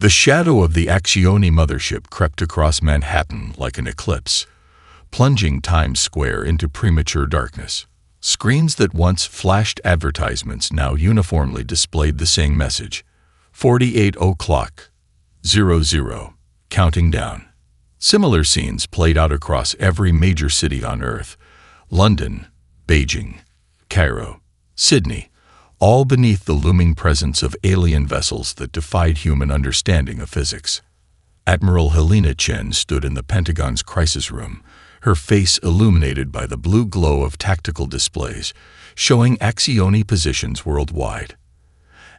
The shadow of the Axioni mothership crept across Manhattan like an eclipse, plunging Times Square into premature darkness. Screens that once flashed advertisements now uniformly displayed the same message: 48 o'clock, 00, counting down. Similar scenes played out across every major city on Earth: London, Beijing, Cairo, Sydney, all beneath the looming presence of alien vessels that defied human understanding of physics. Admiral Helena Chen stood in the Pentagon's crisis room, her face illuminated by the blue glow of tactical displays, showing Axioni positions worldwide.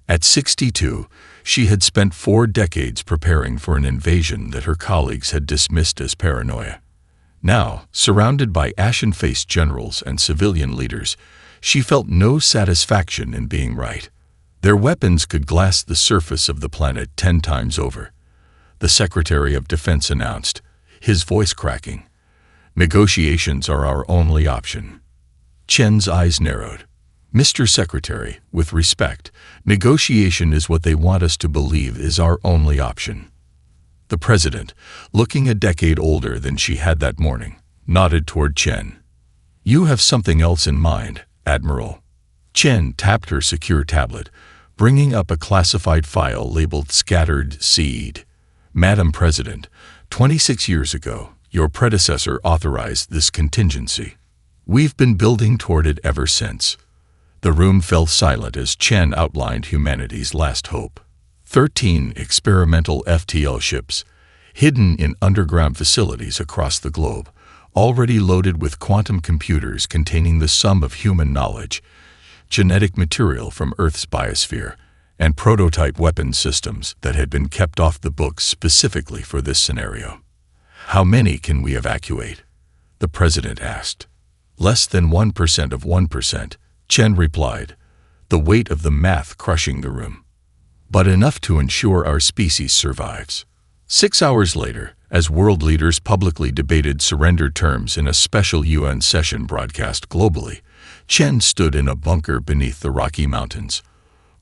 At 62, she had spent 4 decades preparing for an invasion that her colleagues had dismissed as paranoia. Now, surrounded by ashen-faced generals and civilian leaders, she felt no satisfaction in being right. Their weapons could glass the surface of the planet 10 times over. The Secretary of Defense announced, his voice cracking, "Negotiations are our only option." Chen's eyes narrowed. "Mr. Secretary, with respect, negotiation is what they want us to believe is our only option." The President, looking a decade older than she had that morning, nodded toward Chen. "You have something else in mind, Admiral." Chen tapped her secure tablet, bringing up a classified file labeled Scattered Seed. "Madam President, 26 years ago, your predecessor authorized this contingency. We've been building toward it ever since." The room fell silent as Chen outlined humanity's last hope. 13 experimental FTL ships, hidden in underground facilities across the globe, already loaded with quantum computers containing the sum of human knowledge, genetic material from Earth's biosphere, and prototype weapon systems that had been kept off the books specifically for this scenario. "How many can we evacuate?" the President asked. "Less than 1% of 1%, Chen replied, the weight of the math crushing the room. "But enough to ensure our species survives." 6 hours later, as world leaders publicly debated surrender terms in a special UN session broadcast globally, Chen stood in a bunker beneath the Rocky Mountains.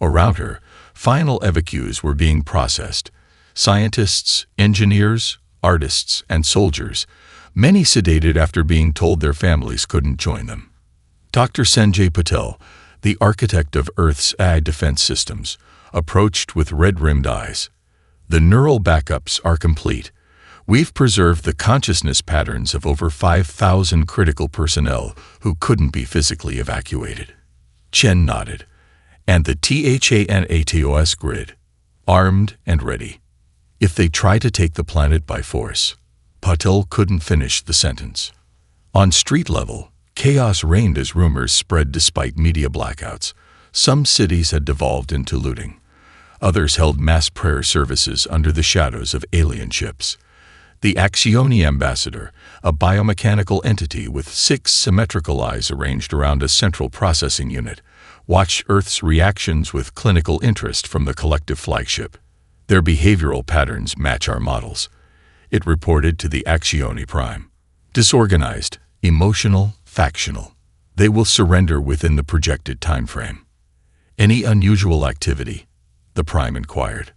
Around her, final evacuees were being processed. Scientists, engineers, artists, and soldiers, many sedated after being told their families couldn't join them. Dr. Sanjay Patel, the architect of Earth's AI defense systems, approached with red-rimmed eyes. "The neural backups are complete. We've preserved the consciousness patterns of over 5,000 critical personnel who couldn't be physically evacuated." Chen nodded. "And the THANATOS grid, armed and ready. If they try to take the planet by force." Patel couldn't finish the sentence. On street level, chaos reigned as rumors spread despite media blackouts. Some cities had devolved into looting. Others held mass prayer services under the shadows of alien ships. The Axioni ambassador, a biomechanical entity with 6 symmetrical eyes arranged around a central processing unit, watched Earth's reactions with clinical interest from the collective flagship. "Their behavioral patterns match our models," it reported to the Axioni Prime. "Disorganized, emotional, factional. They will surrender within the projected time frame." "Any unusual activity?" the Prime inquired.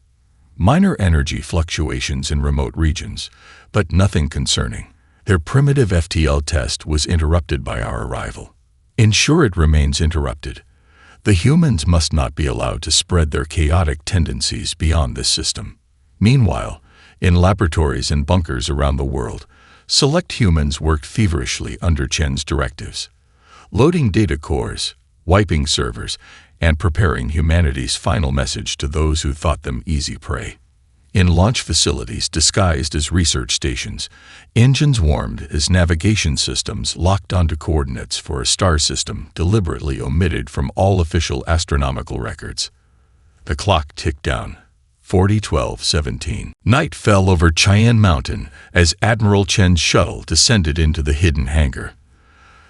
"Minor energy fluctuations in remote regions, but nothing concerning. Their primitive FTL test was interrupted by our arrival. Ensure it remains interrupted. The humans must not be allowed to spread their chaotic tendencies beyond this system." Meanwhile, in laboratories and bunkers around the world, select humans worked feverishly under Chen's directives, loading data cores, wiping servers, and preparing humanity's final message to those who thought them easy prey. In launch facilities disguised as research stations, engines warmed as navigation systems locked onto coordinates for a star system deliberately omitted from all official astronomical records. The clock ticked down. 40:12:17. Night fell over Cheyenne Mountain as Admiral Chen's shuttle descended into the hidden hangar.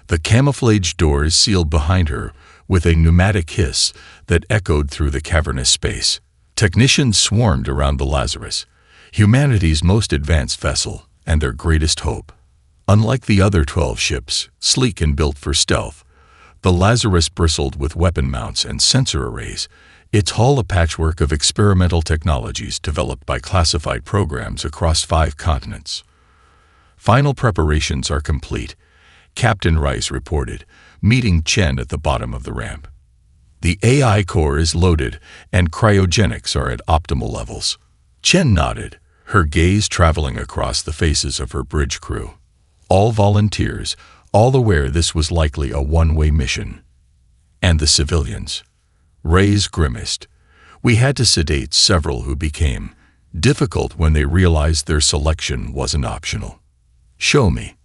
The camouflaged doors sealed behind her with a pneumatic hiss that echoed through the cavernous space. Technicians swarmed around the Lazarus, humanity's most advanced vessel and their greatest hope. Unlike the other 12 ships, sleek and built for stealth, the Lazarus bristled with weapon mounts and sensor arrays, its hull a patchwork of experimental technologies developed by classified programs across 5 continents. Final preparations are complete, Captain Rice reported, meeting Chen at the bottom of the ramp. The AI core is loaded and cryogenics are at optimal levels. Chen nodded, her gaze traveling across the faces of her bridge crew. All volunteers, all aware this was likely a one-way mission. And the civilians. Reyes grimaced. We had to sedate several who became difficult when they realized their selection wasn't optional. Show me.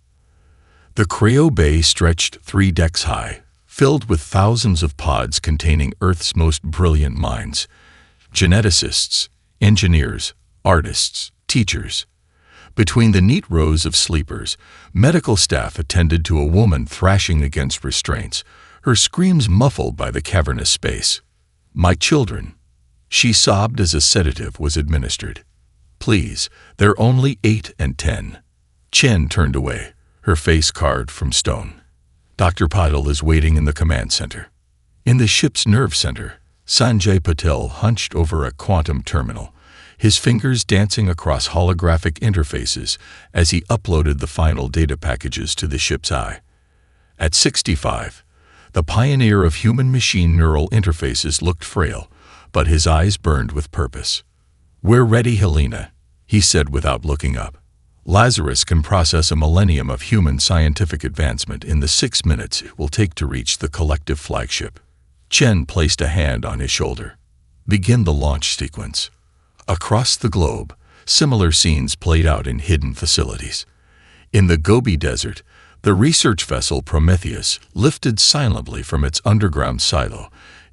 The cryo bay stretched 3 decks high, filled with thousands of pods containing Earth's most brilliant minds. Geneticists, engineers, artists, teachers. Between the neat rows of sleepers, medical staff attended to a woman thrashing against restraints, her screams muffled by the cavernous space. My children. She sobbed as a sedative was administered. Please, they're only 8 and 10. Chen turned away, her face carved from stone. Dr. Patil is waiting in the command center. In the ship's nerve center, Sanjay Patel hunched over a quantum terminal, his fingers dancing across holographic interfaces as he uploaded the final data packages to the ship's eye. At 65, the pioneer of human-machine neural interfaces looked frail, but his eyes burned with purpose. We're ready, Helena, he said without looking up. Lazarus can process a millennium of human scientific advancement in the 6 minutes it will take to reach the collective flagship. Chen placed a hand on his shoulder. Begin the launch sequence. Across the globe, similar scenes played out in hidden facilities. In the Gobi Desert, the research vessel Prometheus lifted silently from its underground silo,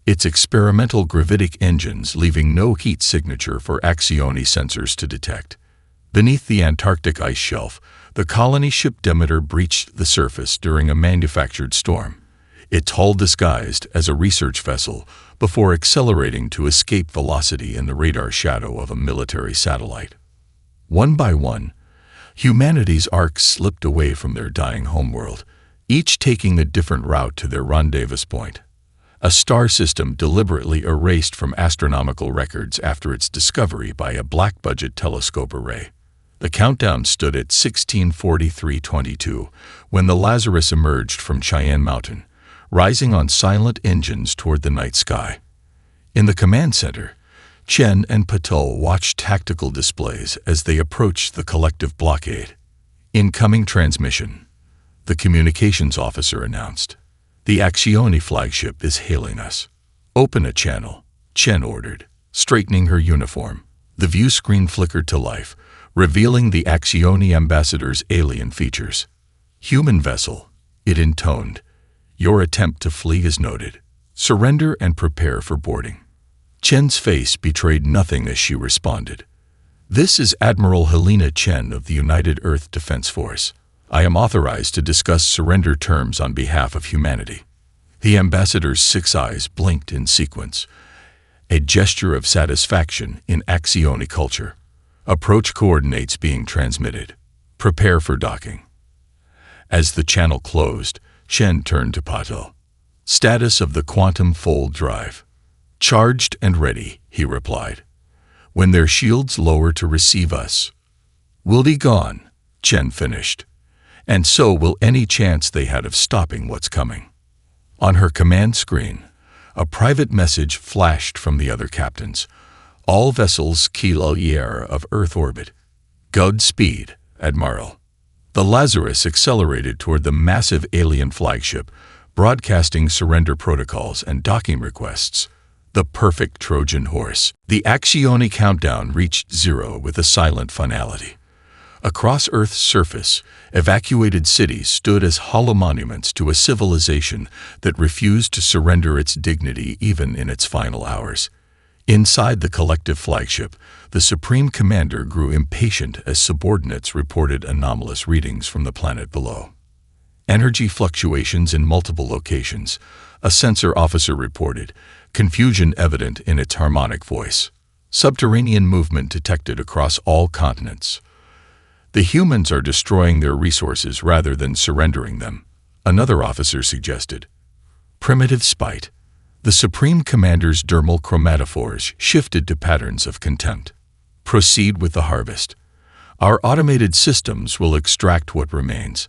its experimental gravitic engines leaving no heat signature for Axioni sensors to detect. Beneath the Antarctic ice shelf, the colony ship Demeter breached the surface during a manufactured storm, its hull disguised as a research vessel before accelerating to escape velocity in the radar shadow of a military satellite. One by one, humanity's Orcs slipped away from their dying homeworld, each taking a different route to their rendezvous point. A star system deliberately erased from astronomical records after its discovery by a black-budget telescope array. The countdown stood at 16:43:22 when the Lazarus emerged from Cheyenne Mountain, rising on silent engines toward the night sky. In the command center, Chen and Patel watched tactical displays as they approached the collective blockade. Incoming transmission, the communications officer announced. The Axioni flagship is hailing us. Open a channel, Chen ordered, straightening her uniform. The view screen flickered to life, revealing the Axioni ambassador's alien features. Human vessel, it intoned. Your attempt to flee is noted. Surrender and prepare for boarding. Chen's face betrayed nothing as she responded. This is Admiral Helena Chen of the United Earth Defense Force. I am authorized to discuss surrender terms on behalf of humanity. The ambassador's 6 eyes blinked in sequence, a gesture of satisfaction in Axioni culture. Approach coordinates being transmitted. Prepare for docking. As the channel closed, Chen turned to Patil. Status of the quantum fold drive. Charged and ready, he replied. When their shields lower to receive us. We'll be gone, Chen finished. And so will any chance they had of stopping what's coming. On her command screen, a private message flashed from the other captains. All vessels clear of Earth orbit. Godspeed, Admiral. The Lazarus accelerated toward the massive alien flagship, broadcasting surrender protocols and docking requests. The perfect Trojan horse. The Axioni countdown reached 0 with a silent finality. Across Earth's surface, evacuated cities stood as hollow monuments to a civilization that refused to surrender its dignity even in its final hours. Inside the collective flagship, the Supreme Commander grew impatient as subordinates reported anomalous readings from the planet below. Energy fluctuations in multiple locations, a sensor officer reported, confusion evident in its harmonic voice. Subterranean movement detected across all continents. The humans are destroying their resources rather than surrendering them, another officer suggested. Primitive spite. The Supreme Commander's dermal chromatophores shifted to patterns of contempt. Proceed with the harvest. Our automated systems will extract what remains.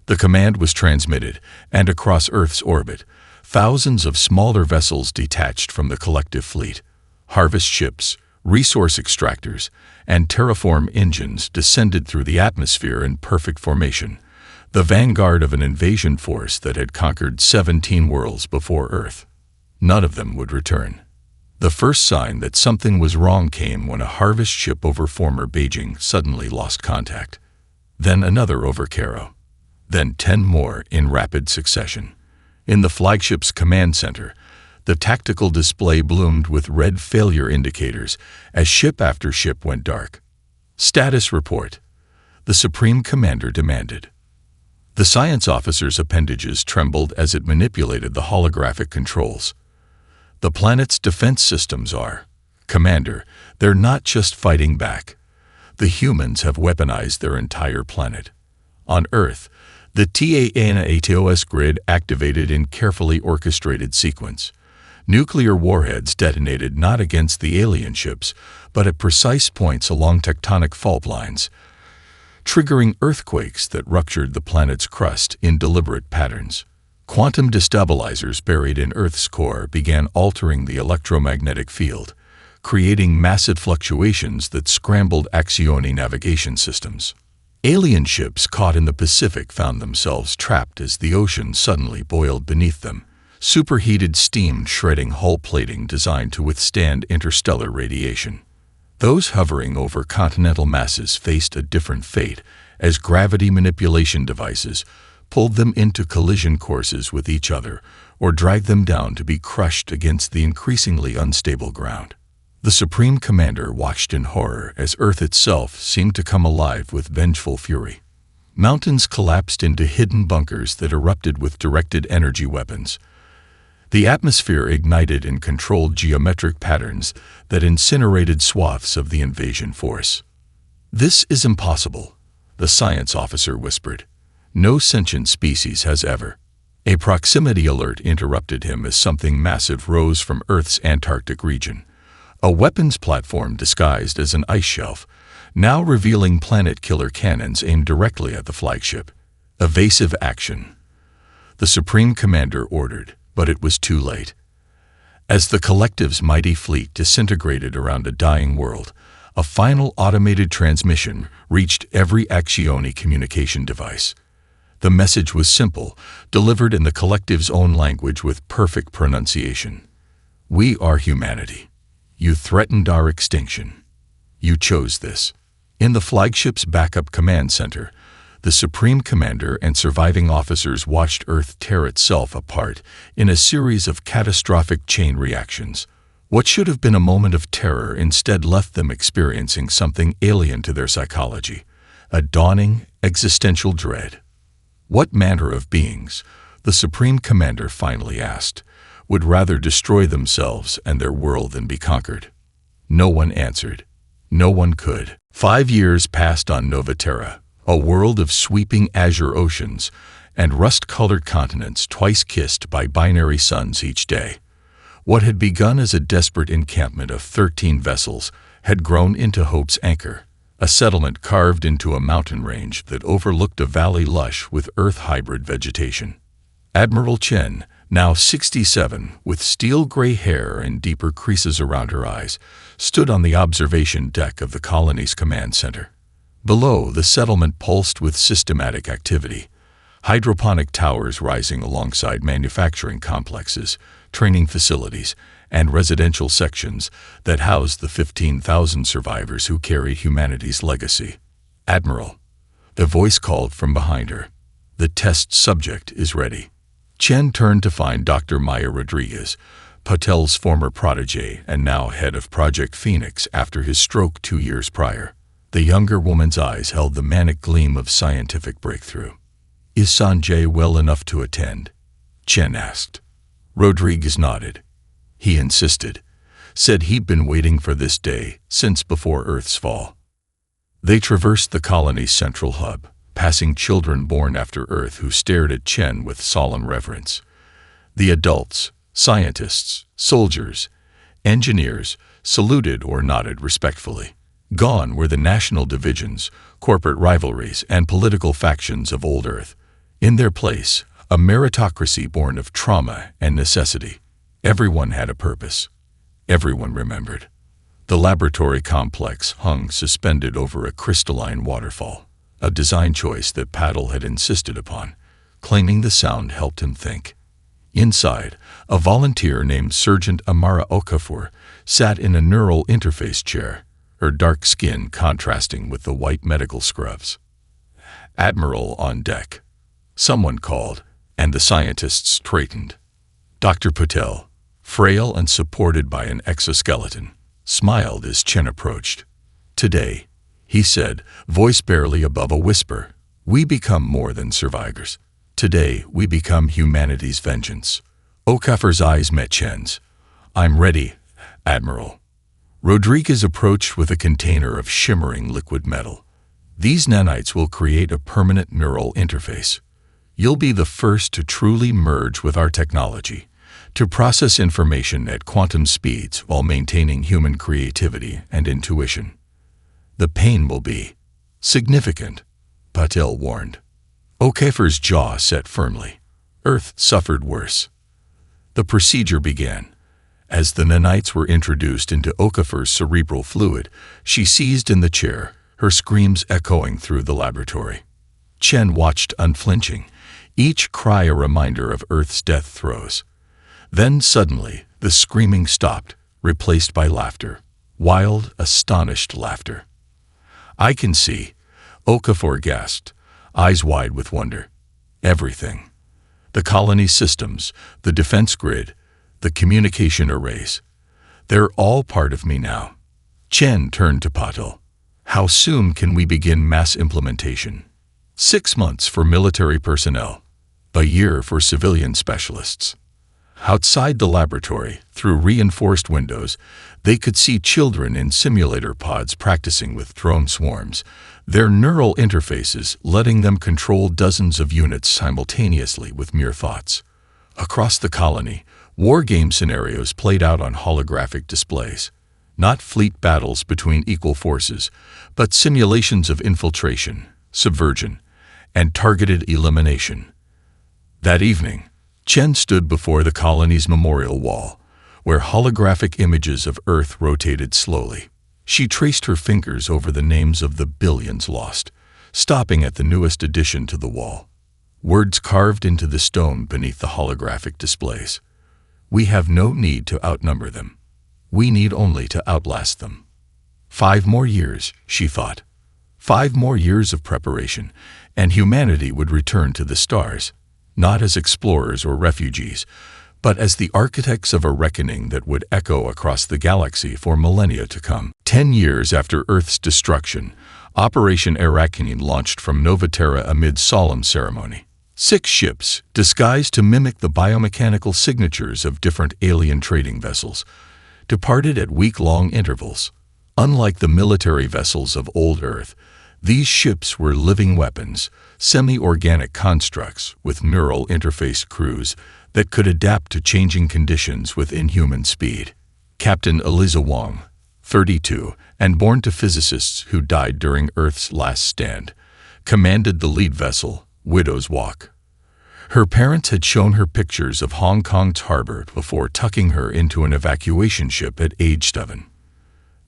The command was transmitted, and across Earth's orbit, thousands of smaller vessels detached from the collective fleet. Harvest ships, resource extractors, and terraform engines descended through the atmosphere in perfect formation, the vanguard of an invasion force that had conquered 17 worlds before Earth. None of them would return. The first sign that something was wrong came when a harvest ship over former Beijing suddenly lost contact. Then another over Cairo. Then 10 more in rapid succession. In the flagship's command center, the tactical display bloomed with red failure indicators as ship after ship went dark. Status report, the Supreme Commander demanded. The science officer's appendages trembled as it manipulated the holographic controls. The planet's defense systems are. Commander, they're not just fighting back. The humans have weaponized their entire planet. On Earth, the TANATOS grid activated in carefully orchestrated sequence. Nuclear warheads detonated not against the alien ships, but at precise points along tectonic fault lines, triggering earthquakes that ruptured the planet's crust in deliberate patterns. Quantum destabilizers buried in Earth's core began altering the electromagnetic field, creating massive fluctuations that scrambled Axioni navigation systems. Alien ships caught in the Pacific found themselves trapped as the ocean suddenly boiled beneath them, superheated steam shredding hull plating designed to withstand interstellar radiation. Those hovering over continental masses faced a different fate as gravity manipulation devices pulled them into collision courses with each other or dragged them down to be crushed against the increasingly unstable ground. The Supreme Commander watched in horror as Earth itself seemed to come alive with vengeful fury. Mountains collapsed into hidden bunkers that erupted with directed energy weapons. The atmosphere ignited in controlled geometric patterns that incinerated swaths of the invasion force. "This is impossible," the science officer whispered. "No sentient species has ever." A proximity alert interrupted him as something massive rose from Earth's Antarctic region. A weapons platform disguised as an ice shelf, now revealing planet-killer cannons aimed directly at the flagship. Evasive action, the Supreme Commander ordered, but it was too late. As the collective's mighty fleet disintegrated around a dying world, a final automated transmission reached every Axioni communication device. The message was simple, delivered in the collective's own language with perfect pronunciation. "We are humanity. You threatened our extinction. You chose this." In the flagship's backup command center, the Supreme Commander and surviving officers watched Earth tear itself apart in a series of catastrophic chain reactions. What should have been a moment of terror instead left them experiencing something alien to their psychology, a dawning existential dread. What manner of beings, the Supreme Commander finally asked, would rather destroy themselves and their world than be conquered? No one answered. No one could. 5 years passed on Nova Terra, a world of sweeping azure oceans and rust-colored continents twice kissed by binary suns each day. What had begun as a desperate encampment of 13 vessels had grown into Hope's Anchor, a settlement carved into a mountain range that overlooked a valley lush with Earth-hybrid vegetation. Admiral Chen, now 67, with steel-gray hair and deeper creases around her eyes, stood on the observation deck of the colony's command center. Below, the settlement pulsed with systematic activity. Hydroponic towers rising alongside manufacturing complexes, training facilities, and residential sections that housed the 15,000 survivors who carried humanity's legacy. "Admiral," the voice called from behind her, "the test subject is ready." Chen turned to find Dr. Maya Rodriguez, Patel's former protege and now head of Project Phoenix after his stroke 2 years prior. The younger woman's eyes held the manic gleam of scientific breakthrough. "Is Sanjay well enough to attend?" Chen asked. Rodriguez nodded. He insisted, said he'd been waiting for this day since before Earth's fall. They traversed the colony's central hub, passing children born after Earth who stared at Chen with solemn reverence. The adults, Scientists, soldiers, engineers saluted or nodded respectfully. Gone were the national divisions, corporate rivalries, and political factions of old Earth. In their place, a meritocracy born of trauma and necessity. Everyone had a purpose. Everyone remembered. The laboratory complex hung suspended over a crystalline waterfall, a design choice that Paddle had insisted upon, claiming the sound helped him think. Inside, a volunteer named Sergeant Amara Okafor sat in a neural interface chair, her dark skin contrasting with the white medical scrubs. "Admiral on deck," someone called, and the scientists straightened. Dr. Patel, frail and supported by an exoskeleton, smiled as Chen approached. "Today," he said, voice barely above a whisper, "we become more than survivors. Today, we become humanity's vengeance." Okafor's eyes met Chen's. "I'm ready, Admiral." Rodriguez approached with a container of shimmering liquid metal. "These nanites will create a permanent neural interface. You'll be the first to truly merge with our technology, to process information at quantum speeds while maintaining human creativity and intuition. The pain will be significant," Patel warned. Okafor's jaw set firmly. Earth suffered worse. The procedure began. As the nanites were introduced into Okafor's cerebral fluid, she seized in the chair, her screams echoing through the laboratory. Chen watched unflinching, each cry a reminder of Earth's death throes. Then suddenly, the screaming stopped, replaced by laughter. Wild, astonished laughter. "I can see," Okafor gasped, eyes wide with wonder. "Everything. The colony systems, the defense grid, the communication arrays. They're all part of me now." Chen turned to Patel. "How soon can we begin mass implementation?" 6 months for military personnel. A year for civilian specialists. Outside the laboratory, through reinforced windows, they could see children in simulator pods practicing with drone swarms, their neural interfaces letting them control dozens of units simultaneously with mere thoughts. Across the colony, war game scenarios played out on holographic displays. Not fleet battles between equal forces, but simulations of infiltration, subversion, and targeted elimination. That evening, Chen stood before the colony's memorial wall, where holographic images of Earth rotated slowly. She traced her fingers over the names of the billions lost, stopping at the newest addition to the wall. Words carved into the stone beneath the holographic displays. "We have no need to outnumber them. We need only to outlast them." 5 more years, she thought. 5 more years of preparation, and humanity would return to the stars, not as explorers or refugees, but as the architects of a reckoning that would echo across the galaxy for millennia to come. 10 years after Earth's destruction, Operation Arachne launched from Novaterra amid solemn ceremony. 6 ships, disguised to mimic the biomechanical signatures of different alien trading vessels, departed at week-long intervals. Unlike the military vessels of old Earth, these ships were living weapons, semi-organic constructs with neural interface crews that could adapt to changing conditions with inhuman speed. Captain Eliza Wong, 32, and born to physicists who died during Earth's last stand, commanded the lead vessel, Widow's Walk. Her parents had shown her pictures of Hong Kong's harbor before tucking her into an evacuation ship at age 7.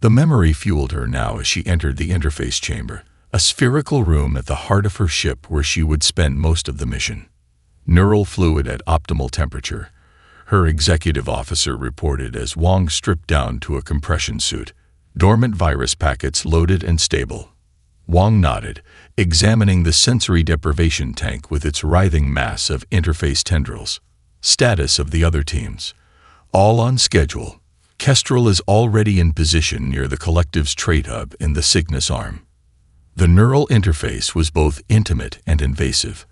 The memory fueled her now as she entered the interface chamber, a spherical room at the heart of her ship where she would spend most of the mission. Neural fluid at optimal temperature, her executive officer reported as Wong stripped down to a compression suit, dormant virus packets loaded and stable. Wong nodded, examining the sensory deprivation tank with its writhing mass of interface tendrils. Status of the other teams. All on schedule. Kestrel is already in position near the collective's trade hub in the Cygnus Arm. The neural interface was both intimate and invasive.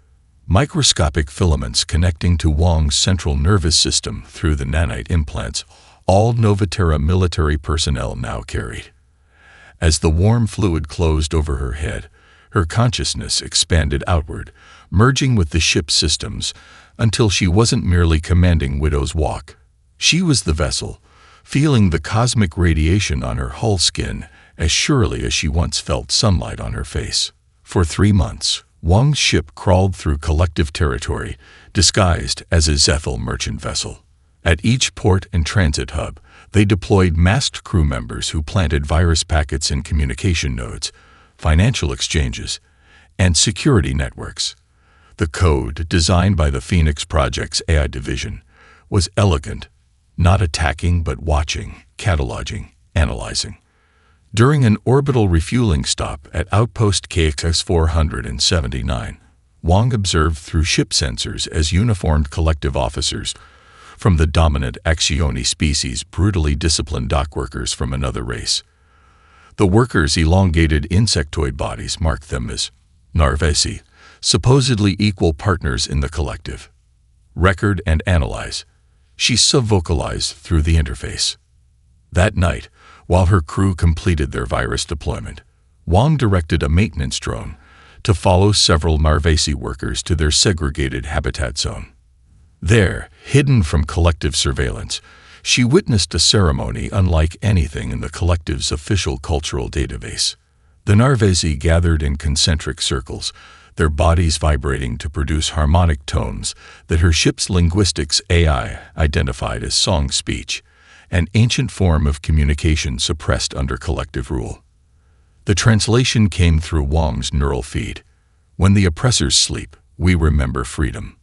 Microscopic filaments connecting to Wong's central nervous system through the nanite implants all Novaterra military personnel now carried. As the warm fluid closed over her head, her consciousness expanded outward, merging with the ship's systems, until she wasn't merely commanding Widow's Walk, She was the vessel, feeling the cosmic radiation on her hull skin as surely as she once felt sunlight on her face. For 3 months, Wang's ship crawled through collective territory, disguised as a Zethal merchant vessel. At each port and transit hub, they deployed masked crew members who planted virus packets in communication nodes, financial exchanges, and security networks. The code, designed by the Phoenix Project's AI division, was elegant, not attacking but watching, cataloging, analyzing. During an orbital refueling stop at Outpost KX-479, Wang observed through ship sensors as uniformed collective officers from the dominant Accioni species brutally disciplined dockworkers from another race. The workers' elongated insectoid bodies marked them as Narvesi, supposedly equal partners in the collective. Record and analyze. She sub-vocalized through the interface. That night, while her crew completed their virus deployment, Wang directed a maintenance drone to follow several Narvesi workers to their segregated habitat zone. There, hidden from collective surveillance, she witnessed a ceremony unlike anything in the collective's official cultural database. The Narvesi gathered in concentric circles, their bodies vibrating to produce harmonic tones that her ship's linguistics AI identified as song speech, an ancient form of communication suppressed under collective rule. The translation came through Wang's neural feed. When the oppressors sleep, we remember freedom.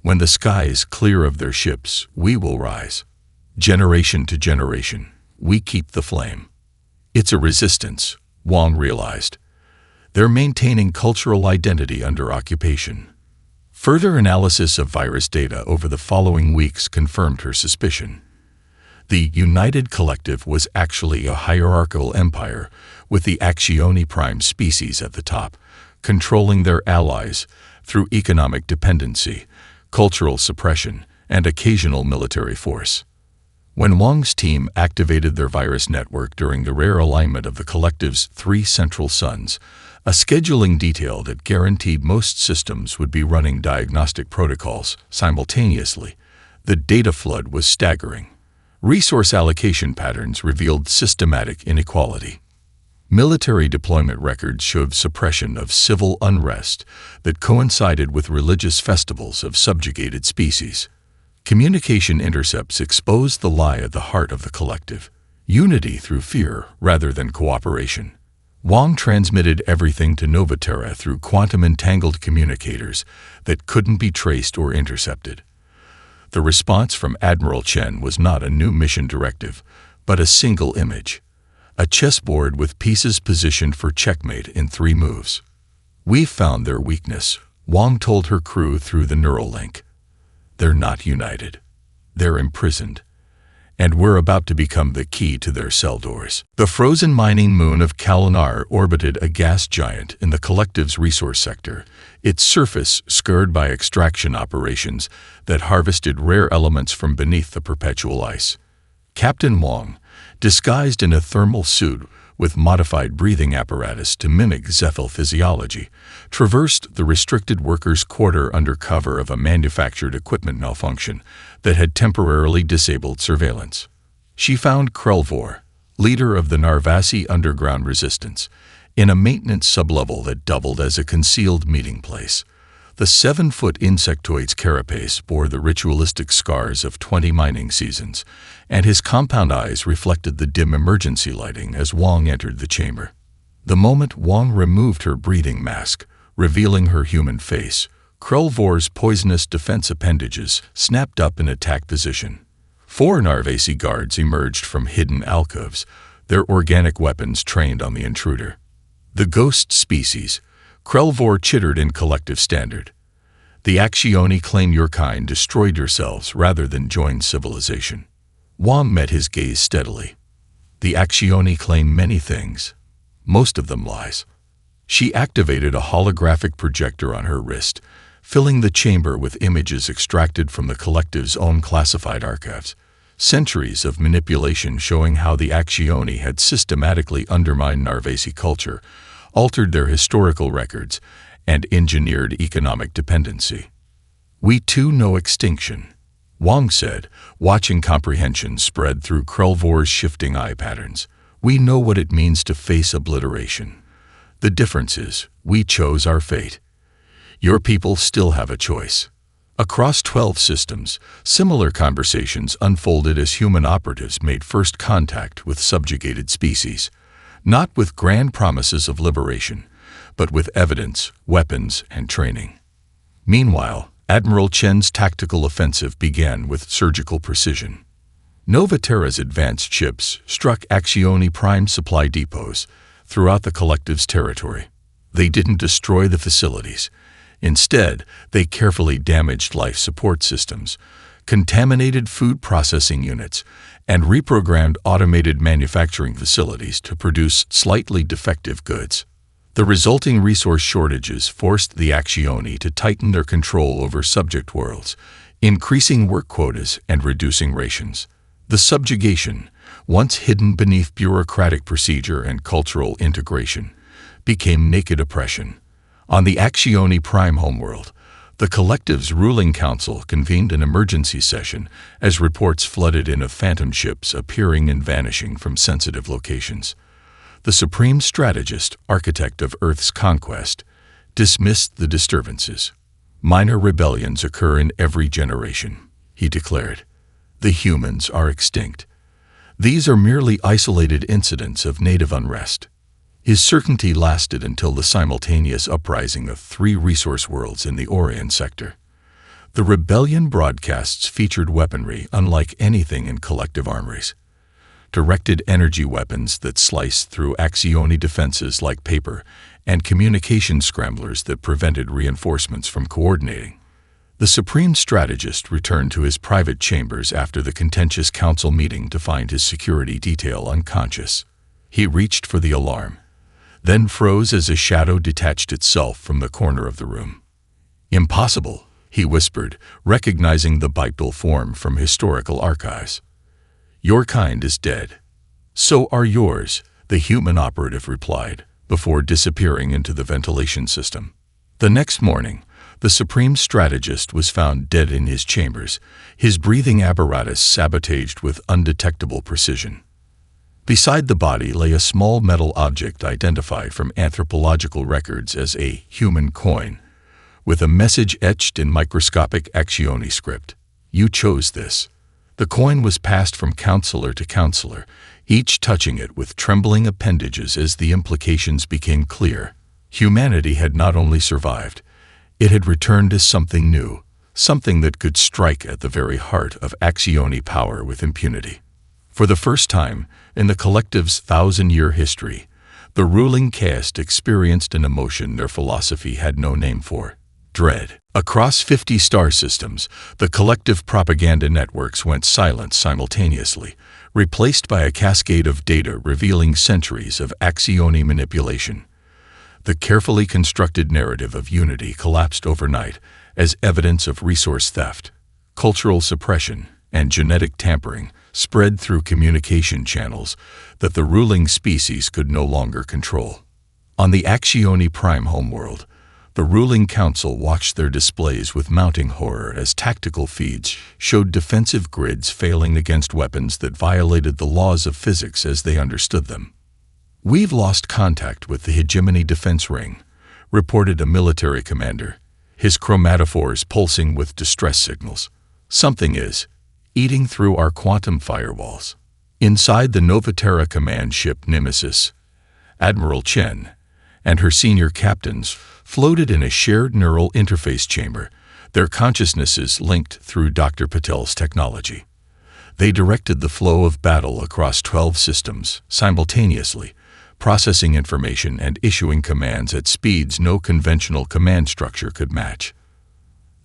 When the skies clear of their ships, we will rise. Generation to generation, we keep the flame. It's a resistance, Wang realized. They're maintaining cultural identity under occupation. Further analysis of virus data over the following weeks confirmed her suspicion. The United Collective was actually a hierarchical empire with the Accioni prime species at the top, controlling their allies through economic dependency, cultural suppression, and occasional military force. When Wang's team activated their virus network during the rare alignment of the Collective's 3 central suns, a scheduling detail that guaranteed most systems would be running diagnostic protocols simultaneously, the data flood was staggering. Resource allocation patterns revealed systematic inequality. Military deployment records showed suppression of civil unrest that coincided with religious festivals of subjugated species. Communication intercepts exposed the lie at the heart of the collective: unity through fear rather than cooperation. Wang transmitted everything to Novaterra through quantum-entangled communicators that couldn't be traced or intercepted. The response from Admiral Chen was not a new mission directive, but a single image: a chessboard with pieces positioned for checkmate in 3 moves. "We've found their weakness," Wang told her crew through the neural link. "They're not united. They're imprisoned. And we're about to become the key to their cell doors." The frozen mining moon of Kalinar orbited a gas giant in the collective's resource sector, its surface scarred by extraction operations that harvested rare elements from beneath the perpetual ice. Captain Wang, disguised in a thermal suit with modified breathing apparatus to mimic Zethal physiology, traversed the restricted workers' quarter under cover of a manufactured equipment malfunction that had temporarily disabled surveillance. She found Krelvor, leader of the Narvasi underground resistance, in a maintenance sublevel that doubled as a concealed meeting place. The 7-foot insectoid's carapace bore the ritualistic scars of 20 mining seasons, and his compound eyes reflected the dim emergency lighting as Wang entered the chamber. The moment Wang removed her breathing mask, revealing her human face, Krelvor's poisonous defense appendages snapped up in attack position. 4 Narvasi guards emerged from hidden alcoves, their organic weapons trained on the intruder. The ghost species, Krelvor chittered in collective standard. "The Accioni claim your kind destroyed yourselves rather than joined civilization." Wang met his gaze steadily. "The Accioni claim many things, most of them lies." She activated a holographic projector on her wrist, filling the chamber with images extracted from the collective's own classified archives. Centuries of manipulation showing how the Accioni had systematically undermined Narvasi culture, altered their historical records, and engineered economic dependency. "We too know extinction. Wang said, watching comprehension spread through Krelvor's shifting eye patterns. We know what it means to face obliteration. The difference is, we chose our fate. Your people still have a choice. Across 12 systems, similar conversations unfolded as human operatives made first contact with subjugated species, not with grand promises of liberation, but with evidence, weapons, and training. Meanwhile, Admiral Chen's tactical offensive began with surgical precision. Nova Terra's advanced ships struck Axioni Prime supply depots throughout the collective's territory. They didn't destroy the facilities. Instead, they carefully damaged life support systems, contaminated food processing units, and reprogrammed automated manufacturing facilities to produce slightly defective goods. The resulting resource shortages forced the Axioni to tighten their control over subject worlds, increasing work quotas and reducing rations. The subjugation, once hidden beneath bureaucratic procedure and cultural integration, became naked oppression. On the Axioni Prime homeworld, the collective's ruling council convened an emergency session as reports flooded in of phantom ships appearing and vanishing from sensitive locations. The supreme strategist, architect of Earth's conquest, dismissed the disturbances. Minor rebellions occur in every generation, he declared. The humans are extinct. These are merely isolated incidents of native unrest. His certainty lasted until the simultaneous uprising of 3 resource worlds in the Orion sector. The rebellion broadcasts featured weaponry unlike anything in collective armories. Directed energy weapons that sliced through Axioni defenses like paper, and communication scramblers that prevented reinforcements from coordinating. The supreme strategist returned to his private chambers after the contentious council meeting to find his security detail unconscious. He reached for the alarm, then froze as a shadow detached itself from the corner of the room. "Impossible," he whispered, recognizing the bipedal form from historical archives. "Your kind is dead." "So are yours," the human operative replied, before disappearing into the ventilation system. The next morning, the supreme strategist was found dead in his chambers, his breathing apparatus sabotaged with undetectable precision. Beside the body lay a small metal object identified from anthropological records as a human coin, with a message etched in microscopic Axioni script. "You chose this." The coin was passed from counselor to counselor, each touching it with trembling appendages as the implications became clear. Humanity had not only survived, it had returned as something new, something that could strike at the very heart of Axioni power with impunity. For the first time in the collective's 1,000-year history, the ruling caste experienced an emotion their philosophy had no name for: dread. Across 50 star systems, the collective propaganda networks went silent simultaneously, replaced by a cascade of data revealing centuries of Axioni manipulation. The carefully constructed narrative of unity collapsed overnight as evidence of resource theft, cultural suppression, and genetic tampering spread through communication channels that the ruling species could no longer control. On the Axioni Prime homeworld, the ruling council watched their displays with mounting horror as tactical feeds showed defensive grids failing against weapons that violated the laws of physics as they understood them. "We've lost contact with the hegemony defense ring," reported a military commander, his chromatophores pulsing with distress signals. "Something is eating through our quantum firewalls." Inside the Novaterra command ship Nemesis, Admiral Chen and her senior captains floated in a shared neural interface chamber, their consciousnesses linked through Dr. Patel's technology. They directed the flow of battle across 12 systems simultaneously, processing information and issuing commands at speeds no conventional command structure could match.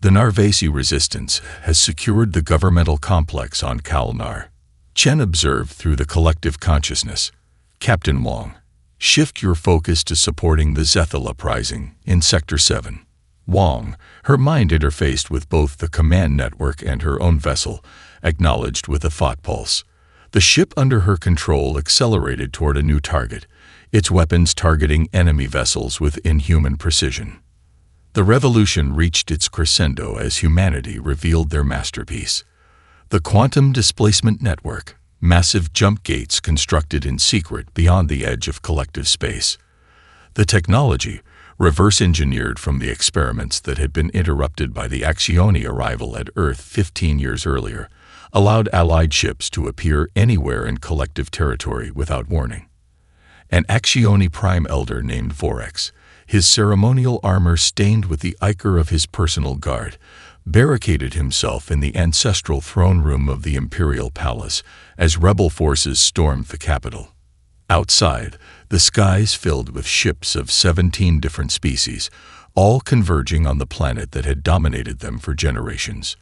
The Narvasi resistance has secured the governmental complex on Kalnar, Chen observed through the collective consciousness. "Captain Wang, shift your focus to supporting the Zethal uprising in Sector 7. Wang, her mind interfaced with both the command network and her own vessel, acknowledged with a thought pulse. The ship under her control accelerated toward a new target, its weapons targeting enemy vessels with inhuman precision. The revolution reached its crescendo as humanity revealed their masterpiece, The Quantum Displacement Network, massive jump gates constructed in secret beyond the edge of collective space. The technology, reverse-engineered from the experiments that had been interrupted by the Accioni arrival at Earth 15 years earlier, allowed Allied ships to appear anywhere in collective territory without warning. An Accioni Prime Elder named Vorex, his ceremonial armor stained with the ichor of his personal guard, barricaded himself in the ancestral throne room of the Imperial Palace as rebel forces stormed the capital. Outside, the skies filled with ships of 17 different species, all converging on the planet that had dominated them for generations.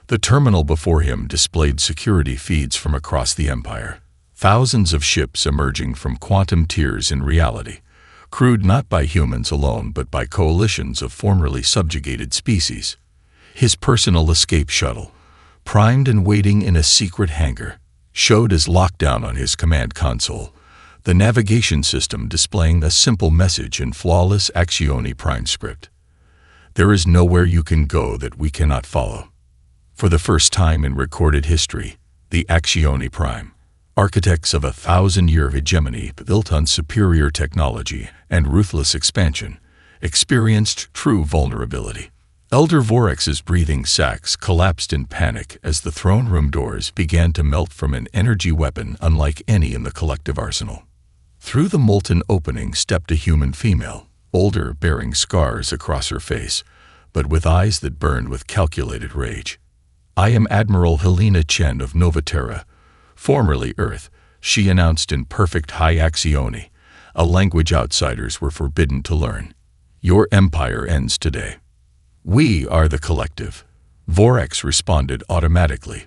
The terminal before him displayed security feeds from across the Empire. Thousands of ships emerging from quantum tiers in reality, crewed not by humans alone but by coalitions of formerly subjugated species. His personal escape shuttle, primed and waiting in a secret hangar, showed as lockdown on his command console, the navigation system displaying a simple message in flawless Accioni Prime script. There is nowhere you can go that we cannot follow. For the first time in recorded history, the Accioni Prime, architects of a 1,000-year hegemony built on superior technology and ruthless expansion, experienced true vulnerability. Elder Vorex's breathing sacs collapsed in panic as the throne room doors began to melt from an energy weapon unlike any in the collective arsenal. Through the molten opening stepped a human female, older, bearing scars across her face, but with eyes that burned with calculated rage. "I am Admiral Helena Chen of Novaterra, formerly Earth," she announced in perfect high Accioni, a language outsiders were forbidden to learn. "Your empire ends today." "We are the collective," Vorex responded automatically,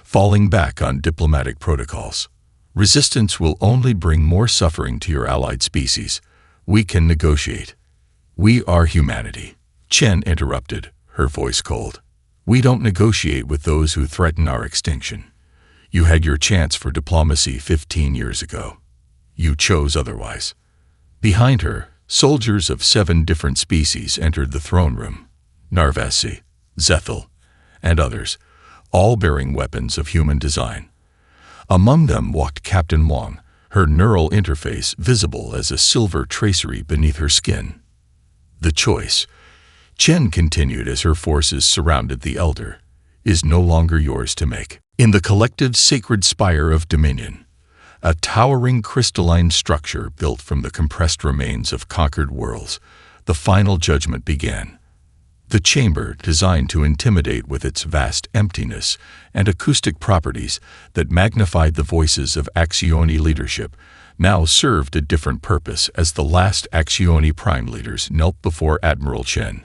falling back on diplomatic protocols. "Resistance will only bring more suffering to your allied species. We can negotiate." "We are humanity," Chen interrupted, her voice cold. "We don't negotiate with those who threaten our extinction. You had your chance for diplomacy 15 years ago. You chose otherwise." Behind her, soldiers of 7 different species entered the throne room. Narvesi, Zethel, and others, all bearing weapons of human design. Among them walked Captain Wang, her neural interface visible as a silver tracery beneath her skin. "The choice," Chen continued as her forces surrounded the Elder, "is no longer yours to make." In the collective sacred spire of Dominion, a towering crystalline structure built from the compressed remains of conquered worlds, the final judgment began. The chamber, designed to intimidate with its vast emptiness and acoustic properties that magnified the voices of Accioni leadership, now served a different purpose as the last Accioni Prime leaders knelt before Admiral Chen.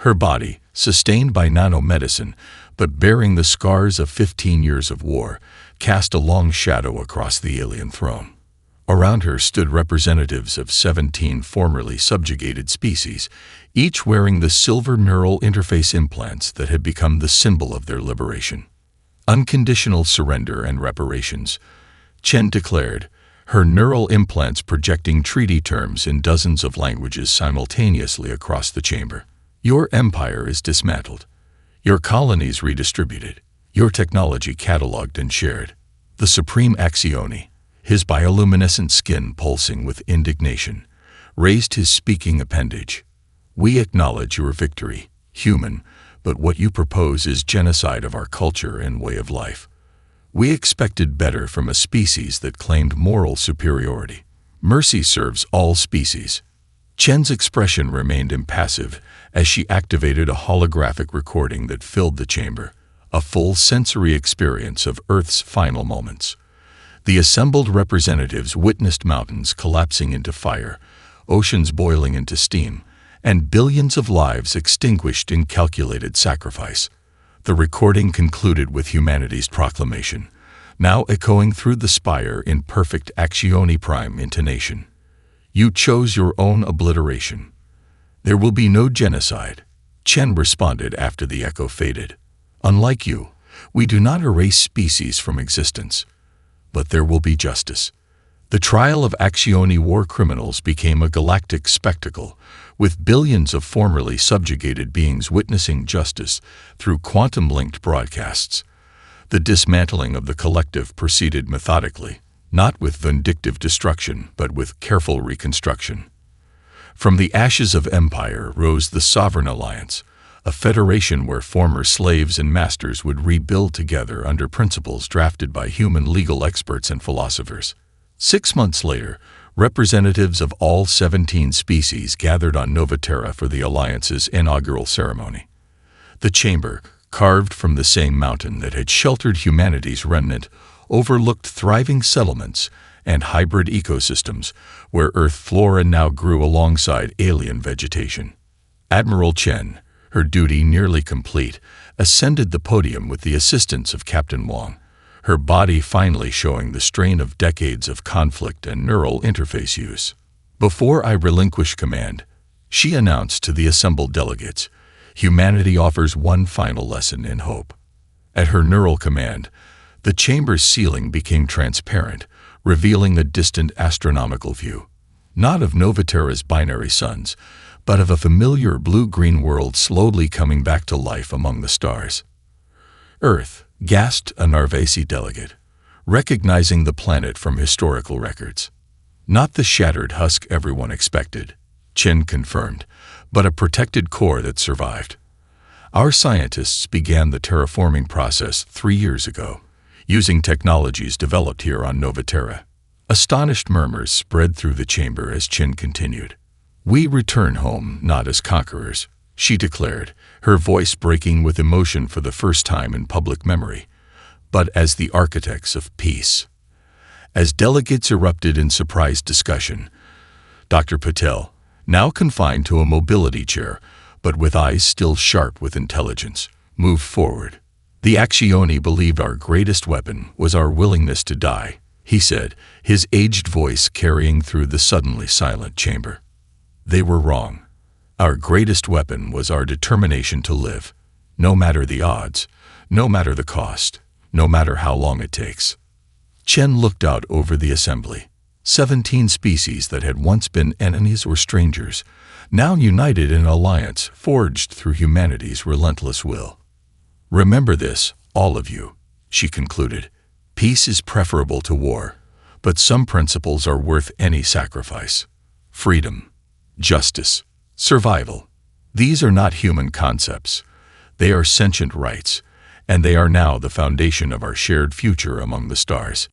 Her body, sustained by nanomedicine, but bearing the scars of 15 years of war, cast a long shadow across the alien throne. Around her stood representatives of 17 formerly subjugated species, each wearing the silver neural interface implants that had become the symbol of their liberation. "Unconditional surrender and reparations," Chen declared, her neural implants projecting treaty terms in dozens of languages simultaneously across the chamber. "Your empire is dismantled. Your colonies redistributed. Your technology cataloged and shared." The Supreme Accioni, his bioluminescent skin pulsing with indignation, raised his speaking appendage. "We acknowledge your victory, human, but what you propose is genocide of our culture and way of life. We expected better from a species that claimed moral superiority. Mercy serves all species." Chen's expression remained impassive as she activated a holographic recording that filled the chamber, a full sensory experience of Earth's final moments. The assembled representatives witnessed mountains collapsing into fire, oceans boiling into steam, and billions of lives extinguished in calculated sacrifice. The recording concluded with humanity's proclamation, now echoing through the spire in perfect Accioni Prime intonation. "You chose your own obliteration. There will be no genocide," Chen responded after the echo faded. "Unlike you, we do not erase species from existence. But there will be justice." The trial of Accioni war criminals became a galactic spectacle, with billions of formerly subjugated beings witnessing justice through quantum-linked broadcasts. The dismantling of the collective proceeded methodically, not with vindictive destruction, but with careful reconstruction. From the ashes of empire rose the Sovereign Alliance, a federation where former slaves and masters would rebuild together under principles drafted by human legal experts and philosophers. 6 months later, representatives of all 17 species gathered on Nova Terra for the Alliance's inaugural ceremony. The chamber, carved from the same mountain that had sheltered humanity's remnant, overlooked thriving settlements and hybrid ecosystems where Earth flora now grew alongside alien vegetation. Admiral Chen, her duty nearly complete, ascended the podium with the assistance of Captain Wang, her body finally showing the strain of decades of conflict and neural interface use. Before I relinquish command, she announced to the assembled delegates, humanity offers one final lesson in hope. At her neural command, the chamber's ceiling became transparent, revealing a distant astronomical view, not of Nova Terra's binary suns, but of a familiar blue-green world slowly coming back to life among the stars. Earth, gasped a Narvasi delegate, recognizing the planet from historical records. Not the shattered husk everyone expected, Chen confirmed, but a protected core that survived. Our scientists began the terraforming process 3 years ago, using technologies developed here on Nova Terra. Astonished murmurs spread through the chamber as Chen continued. We return home not as conquerors, she declared, her voice breaking with emotion for the first time in public memory, but as the architects of peace. As delegates erupted in surprised discussion, Dr. Patel, now confined to a mobility chair, but with eyes still sharp with intelligence, moved forward. The Accioni believed our greatest weapon was our willingness to die, he said, his aged voice carrying through the suddenly silent chamber. They were wrong. Our greatest weapon was our determination to live, no matter the odds, no matter the cost, no matter how long it takes. Chen looked out over the assembly. 17 species that had once been enemies or strangers, now united in an alliance forged through humanity's relentless will. Remember this, all of you, she concluded. Peace is preferable to war, but some principles are worth any sacrifice. Freedom, justice, survival. These are not human concepts. They are sentient rights, and they are now the foundation of our shared future among the stars.